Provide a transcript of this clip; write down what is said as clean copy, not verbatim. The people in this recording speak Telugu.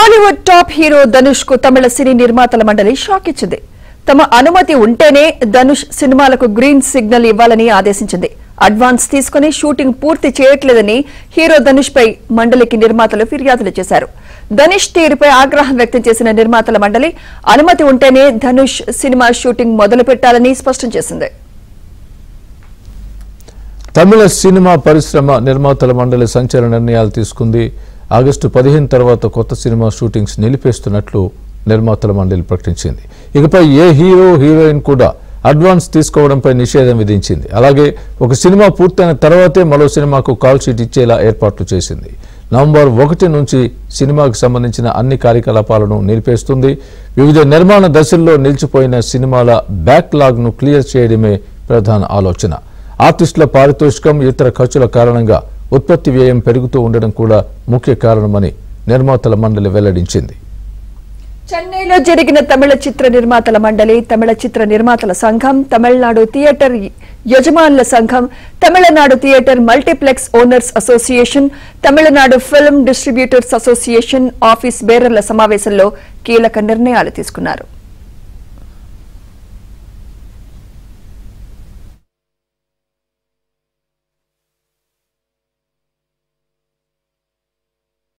టాలీవుడ్ టాప్ హీరో ధనుష్ కు తమిళ సినీ నిర్మాతల మండలి షాక్ ఇచ్చింది. తమ అనుమతి ఉంటేనే ధనుష్ సినిమాలకు గ్రీన్ సిగ్నల్ ఇవ్వాలని ఆదేశించింది. అడ్వాన్స్ తీసుకుని షూటింగ్ పూర్తి చేయట్లేదని హీరో ధనుష్ పై మండలికి నిర్మాతలు ఫిర్యాదులు చేశారు. ధనుష్ తీరుపై ఆగ్రహం వ్యక్తం చేసిన నిర్మాతల మండలి అనుమతి ఉంటేనే ధనుష్ సినిమా షూటింగ్ మొదలు పెట్టాలని స్పష్టం చేసింది. తమిళ సినిమా పరిశ్రమ నిర్మాతల మండలి సంచలన నిర్ణయాలు తీసుకుంది. ఆగస్టు 15 తర్వాత కొత్త సినిమా షూటింగ్స్ నిలిపేస్తున్నట్లు నిర్మాతల మండలి ప్రకటించింది. ఇకపై ఏ హీరో హీరోయిన్ కూడా అడ్వాన్స్ తీసుకోవడంపై నిషేధం విధించింది. అలాగే ఒక సినిమా పూర్తయిన తర్వాతే మరో సినిమాకు కాల్ షీట్ ఇచ్చేలా ఏర్పాట్లు చేసింది. నవంబర్ 1 నుంచి సినిమాకు సంబంధించిన అన్ని కార్యకలాపాలను నిలిపేస్తుంది. వివిధ నిర్మాణ దశల్లో నిలిచిపోయిన సినిమాల బ్యాక్లాగ్ను క్లియర్ చేయడమే ప్రధాన ఆలోచన. ఆర్టిస్టుల పారితోషికం, ఇతర ఖర్చుల కారణంగా ఉత్పత్తి వ్యయం పెరుగుతూ ఉండడం కూడా ముఖ్య కారణమని నిర్మాతల మండలి వెల్లడించింది. చెన్నైలో జరిగిన తమిళ చిత్ర నిర్మాతల మండలి, తమిళ చిత్ర నిర్మాతల సంఘం, తమిళనాడు థియేటర్ యజమానుల సంఘం, Tamil Nadu theatre multiplex owners association, Tamil Nadu film distributors association office బేరర్ల సమావేశంలో కీలక నిర్ణయాలు తీసుకున్నారు.